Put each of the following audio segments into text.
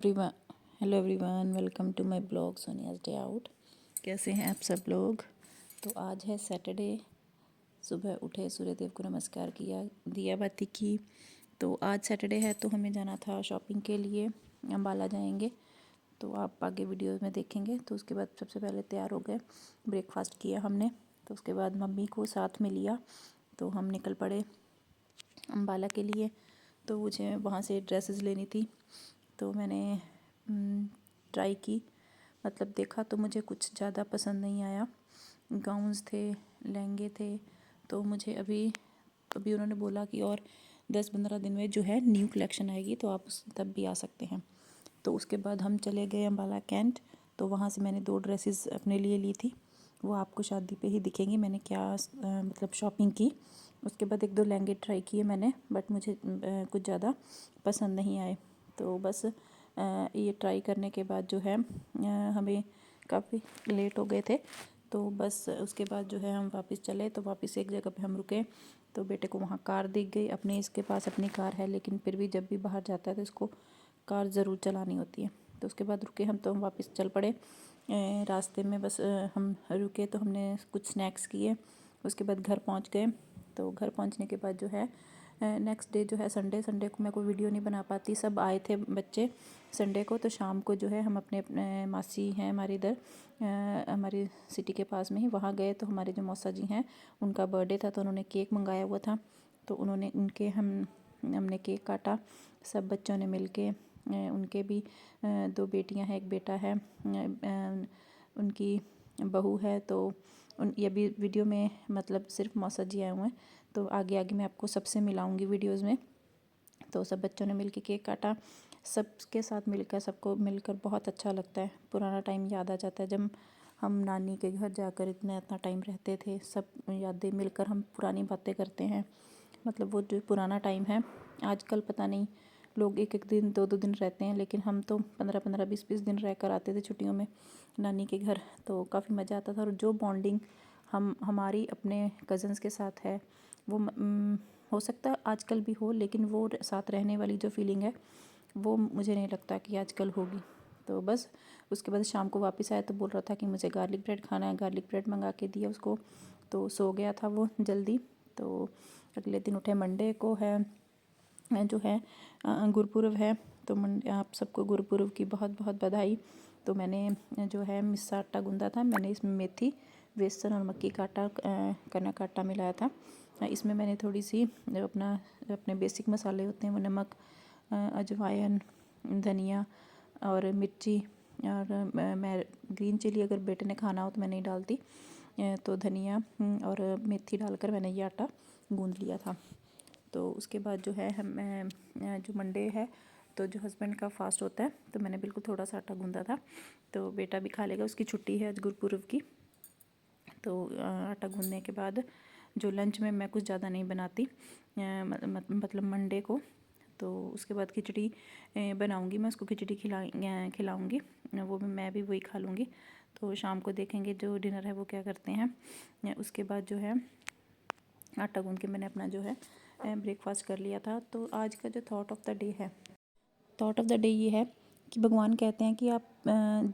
Everyone hello everyone, welcome to my blog Sonia's day out. कैसे हैं आप सब लोग। तो आज है सैटरडे। सुबह उठे, सूर्यदेव को नमस्कार किया, दिया बाती की। तो आज सैटरडे है तो हमें जाना था शॉपिंग के लिए। अम्बाला जाएंगे, तो आप आगे वीडियो में देखेंगे। तो उसके बाद सबसे पहले तैयार हो गए, ब्रेकफास्ट किया हमने। तो उसके बाद मम्मी को साथ में लिया, तो हम निकल पड़े अम्बाला के लिए। तो मुझे वहाँ से ड्रेसेस लेनी थी, तो मैंने ट्राई की, मतलब देखा, तो मुझे कुछ ज़्यादा पसंद नहीं आया। गाउन्स थे, लहंगे थे। तो मुझे अभी उन्होंने बोला कि और 10-15 दिन में जो है न्यू कलेक्शन आएगी, तो आप तब भी आ सकते हैं। तो उसके बाद हम चले गए अम्बाला कैंट। तो वहाँ से मैंने 2 ड्रेसेस अपने लिए ली थी, वो आपको शादी पे ही दिखेंगी मैंने क्या मतलब शॉपिंग की। उसके बाद 1-2 लहंगे ट्राई किए मैंने, बट मुझे कुछ ज़्यादा पसंद नहीं आए। तो बस ये ट्राई करने के बाद जो है हमें काफ़ी लेट हो गए थे। तो बस उसके बाद जो है हम वापस चले। तो वापस एक जगह पे हम रुके, तो बेटे को वहाँ कार दिख गई। अपने इसके पास अपनी कार है, लेकिन फिर भी जब भी बाहर जाता है तो इसको कार ज़रूर चलानी होती है। तो उसके बाद रुके हम, तो हम वापस चल पड़े। रास्ते में बस हम रुके तो हमने कुछ स्नैक्स किए। उसके बाद घर पहुँच गए। तो घर पहुँचने के बाद जो है नेक्स्ट डे जो है संडे को मैं कोई वीडियो नहीं बना पाती, सब आए थे बच्चे संडे को। तो शाम को जो है हम अपने मासी हैं हमारे इधर हमारी सिटी के पास में ही, वहाँ गए। तो हमारे जो मौसा जी हैं उनका बर्थडे था, तो उन्होंने केक मंगाया हुआ था। तो उन्होंने हमने केक काटा, सब बच्चों ने मिल के। उनके भी 2 बेटियां हैं, 1 बेटा है, उनकी बहू है। तो ये भी वीडियो में मतलब सिर्फ मौसा जी आए हुए हैं। तो आगे आगे मैं आपको सबसे मिलाऊंगी वीडियोस में। तो सब बच्चों ने मिलके केक काटा, सबके साथ मिलकर, सबको मिलकर बहुत अच्छा लगता है। पुराना टाइम याद आ जाता है, जब हम नानी के घर जाकर इतना टाइम रहते थे। सब यादें मिलकर हम पुरानी बातें करते हैं, मतलब वो जो पुराना टाइम है। आजकल पता नहीं, लोग 1-1 दिन 2-2 दिन रहते हैं, लेकिन हम तो 15-15 20-20 दिन रह कर आते थे छुट्टियों में नानी के घर। तो काफ़ी मज़ा आता था। और जो बॉन्डिंग हमारी अपने कज़न्स के साथ है, वो हो सकता है आजकल भी हो, लेकिन वो साथ रहने वाली जो फीलिंग है वो मुझे नहीं लगता कि आजकल होगी। तो बस उसके बाद शाम को वापस आया, तो बोल रहा था कि मुझे गार्लिक ब्रेड खाना है। गार्लिक ब्रेड मंगा के दिया उसको, तो सो गया था वो जल्दी। तो अगले दिन उठे, मंडे को है जो है गुरुपुरब है। तो आप सबको गुरुपुरब की बहुत बहुत बधाई। तो मैंने जो है मिस्सा आटा गूंदा था, मैंने इसमें मेथी, बेसन और मक्की का आटा, कनक का आटा मिलाया था। इसमें मैंने थोड़ी सी अपने बेसिक मसाले होते हैं वो नमक, अजवाइन, धनिया और मिर्ची, और मैं ग्रीन चिली अगर बेटे ने खाना हो तो मैं नहीं डालती। तो धनिया और मेथी डालकर मैंने ये आटा गूंद लिया था। तो उसके बाद जो है जो मंडे है, तो जो हस्बैंड का फास्ट होता है, तो मैंने बिल्कुल थोड़ा सा आटा गूंदा था। तो बेटा भी खा लेगा, उसकी छुट्टी है आज गुरुपुरब की। तो आटा गूंदने के बाद जो लंच में मैं कुछ ज़्यादा नहीं बनाती, मतलब मंडे को। तो उसके बाद खिचड़ी बनाऊंगी मैं, उसको खिचड़ी खिलाऊंगी, वो भी मैं भी वही खा लूँगी। तो शाम को देखेंगे जो डिनर है वो क्या करते हैं। उसके बाद जो है आटा गूंद के मैंने अपना जो है ब्रेकफास्ट कर लिया था। तो आज का जो थॉट ऑफ द डे ये है कि भगवान कहते हैं कि आप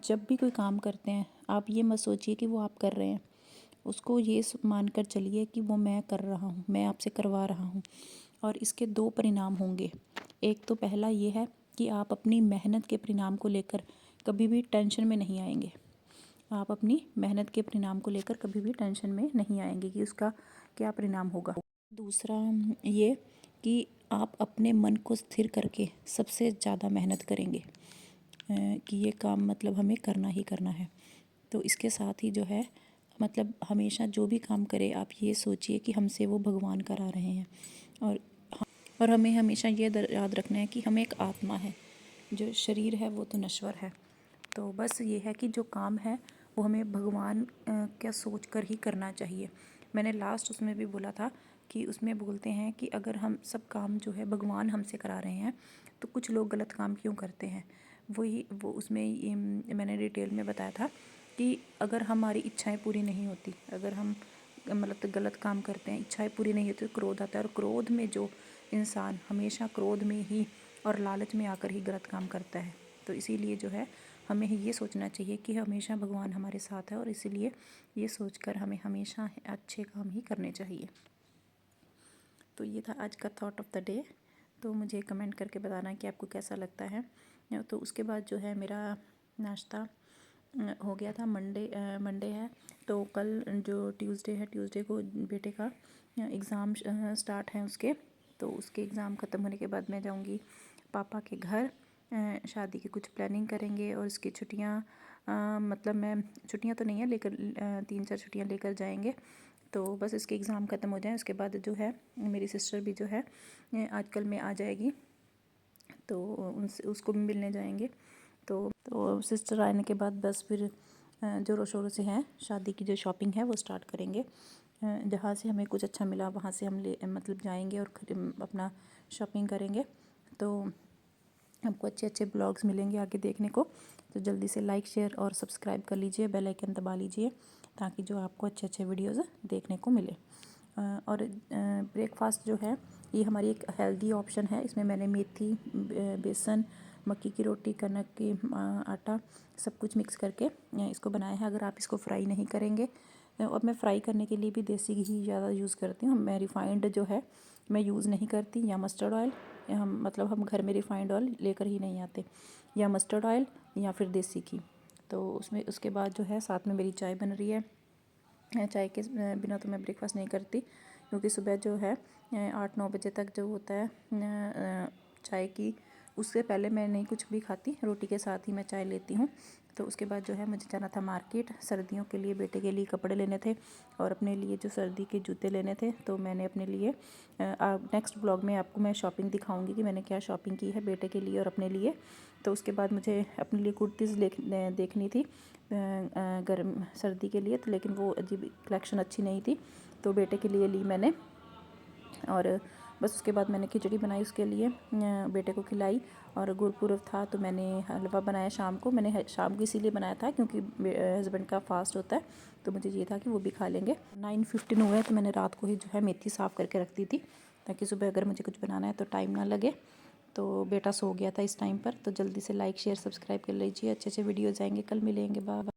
जब भी कोई काम करते हैं, आप ये मत सोचिए कि वो आप कर रहे हैं, उसको ये मान कर चलिए कि वो मैं कर रहा हूँ, मैं आपसे करवा रहा हूँ। और इसके 2 परिणाम होंगे। एक तो पहला ये है कि आप अपनी मेहनत के परिणाम को लेकर कभी भी टेंशन में नहीं आएंगे। आप अपनी मेहनत के परिणाम को लेकर कभी भी टेंशन में नहीं आएंगे कि उसका क्या परिणाम होगा। दूसरा ये कि आप अपने मन को स्थिर करके सबसे ज़्यादा मेहनत करेंगे कि ये काम मतलब हमें करना ही करना है। तो इसके साथ ही जो है मतलब हमेशा जो भी काम करें, आप ये सोचिए कि हमसे वो भगवान करा रहे हैं। और हमें हमेशा ये याद रखना है कि हम एक आत्मा है, जो शरीर है वो तो नश्वर है। तो बस ये है कि जो काम है वो हमें भगवान क्या सोच कर ही करना चाहिए। मैंने लास्ट उसमें भी बोला था कि उसमें बोलते हैं कि अगर हम सब काम जो है भगवान हमसे करा रहे हैं, तो कुछ लोग गलत काम क्यों करते हैं। वो उसमें मैंने डिटेल में बताया था कि अगर हमारी इच्छाएं पूरी नहीं होती, अगर हम मतलब तो गलत काम करते हैं, इच्छाएं पूरी नहीं होती, तो क्रोध आता है। और क्रोध में जो इंसान हमेशा क्रोध में ही और लालच में आकर ही गलत काम करता है। तो इसीलिए जो है हमें ये सोचना चाहिए कि हमेशा भगवान हमारे साथ है, और इसीलिए ये सोचकर हमें हमेशा अच्छे काम ही करने चाहिए। तो ये था आज का थॉट ऑफ द डे। तो मुझे कमेंट करके बताना कि आपको कैसा लगता है। तो उसके बाद जो है मेरा नाश्ता हो गया था। मंडे है, तो कल जो ट्यूसडे है, ट्यूसडे को बेटे का एग्ज़ाम स्टार्ट है उसके। तो उसके एग्ज़ाम ख़त्म होने के बाद मैं जाऊंगी पापा के घर। शादी की कुछ प्लानिंग करेंगे, और इसकी छुट्टियां मतलब मैं छुट्टियां तो नहीं है, लेकर 3-4 छुट्टियां लेकर जाएंगे। तो बस इसके एग्ज़ाम ख़त्म हो जाए उसके बाद जो है मेरी सिस्टर भी जो है आजकल में आ जाएगी, तो उनसे उसको भी मिलने जाएंगे। तो सिस्टर आने के बाद बस फिर जोरों शोरों से हैं शादी की जो शॉपिंग है वो स्टार्ट करेंगे। जहाँ से हमें कुछ अच्छा मिला वहाँ से हम मतलब जाएंगे और अपना शॉपिंग करेंगे। तो आपको अच्छे अच्छे ब्लॉग्स मिलेंगे आगे देखने को। तो जल्दी से लाइक, शेयर और सब्सक्राइब कर लीजिए, बेल आइकन दबा लीजिए, ताकि जो आपको अच्छे अच्छे वीडियोज़ देखने को मिले। और ब्रेकफास्ट जो है ये हमारी एक हेल्दी ऑप्शन है। इसमें मैंने मेथी, बेसन, मक्की की रोटी, कनक की आटा सब कुछ मिक्स करके इसको बनाया है। अगर आप इसको फ्राई नहीं करेंगे, और मैं फ्राई करने के लिए भी देसी घी ज़्यादा यूज़ करती हूँ। मैं रिफ़ाइंड जो है मैं यूज़ नहीं करती, या मस्टर्ड ऑयल, हम घर में रिफ़ाइंड ऑयल लेकर ही नहीं आते, या मस्टर्ड ऑयल या फिर देसी घी। तो उसमें उसके बाद जो है साथ में मेरी चाय बन रही है। चाय के बिना तो मैं ब्रेकफास्ट नहीं करती, क्योंकि सुबह जो है 8-9 बजे तक जो होता है चाय की, उससे पहले मैं नहीं कुछ भी खाती, रोटी के साथ ही मैं चाय लेती हूँ। तो उसके बाद जो है मुझे जाना था मार्केट, सर्दियों के लिए बेटे के लिए कपड़े लेने थे, और अपने लिए जो सर्दी के जूते लेने थे। तो मैंने अपने लिए नेक्स्ट ब्लॉग में आपको मैं शॉपिंग दिखाऊंगी कि मैंने क्या शॉपिंग की है बेटे के लिए और अपने लिए। तो उसके बाद मुझे अपने लिए कुर्तीज़ देखनी थी गर्म सर्दी के लिए, तो लेकिन वो अजीब कलेक्शन अच्छी नहीं थी, तो बेटे के लिए ली मैंने। और बस उसके बाद मैंने खिचड़ी बनाई उसके लिए, बेटे को खिलाई। और गुरपुरब था तो मैंने हलवा बनाया शाम को। मैंने शाम को इसीलिए बनाया था क्योंकि हस्बैंड का फास्ट होता है, तो मुझे ये था कि वो भी खा लेंगे। 9:15 हुए तो मैंने रात को ही जो है मेथी साफ़ करके रख दी थी, ताकि सुबह अगर मुझे कुछ बनाना है तो टाइम ना लगे। तो बेटा सो गया था इस टाइम पर। तो जल्दी से लाइक, शेयर, सब्सक्राइब कर लीजिए। अच्छे अच्छे वीडियोज़ आएंगे, कल मिलेंगे, बाय।